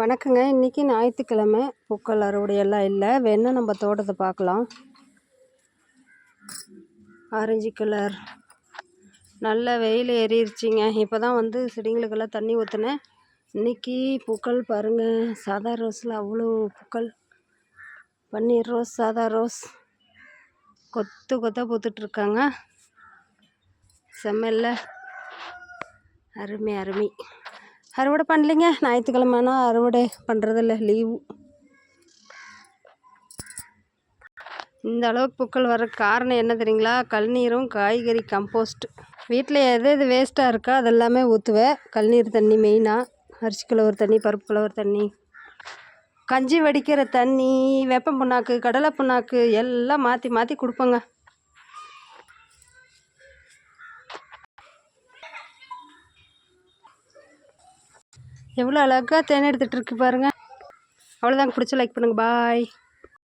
வணக்கங்க. இன்றைக்கி ஞாயிற்றுக்கிழமை, பூக்கள் அறுவடையெல்லாம் இல்லை. வேணா நம்ம தோட்டத்தை பார்க்கலாம். ஆரஞ்சு கலர் நல்ல வெயில் ஏறிடுச்சிங்க. இப்போ தான் வந்து செடிங்களுக்கெல்லாம் தண்ணி ஊற்றினேன். இன்றைக்கி பூக்கள் பாருங்கள், சாதா ரோஸில் அவ்வளோ பூக்கள். பன்னீர் ரோஸ், சாதா ரோஸ் கொத்து கொத்தாக பூத்துட்ருக்காங்க. செம்மல்ல அருமை அருமை. அறுவடை பண்ணலைங்க, ஞாயிற்றுக்கிழமைனா அறுவடை பண்ணுறதில்ல, லீவு. இந்த அளவுக்கு பூக்கள் வர காரணம் என்ன தெரியுங்களா? கழுநீரும் காய்கறி கம்போஸ்ட். வீட்டில் எது எது வேஸ்ட்டாக இருக்கோ அதெல்லாமே ஊற்றுவேன். கழுநீர் தண்ணி மெயினாக, அரிசி கழுவுற தண்ணி, பருப்பு கழுவுற தண்ணி, கஞ்சி வடிக்கிற தண்ணி, வேப்பம் புண்ணாக்கு, கடலை புண்ணாக்கு எல்லாம் மாற்றி மாற்றி கொடுப்பேங்க. எவ்வளோ அழகாக தேன் எடுத்துகிட்டு இருக்கு பாருங்கள். அவ்வளோதாங்க. பிடிச்ச லைக் பண்ணுங்கள். பாய்.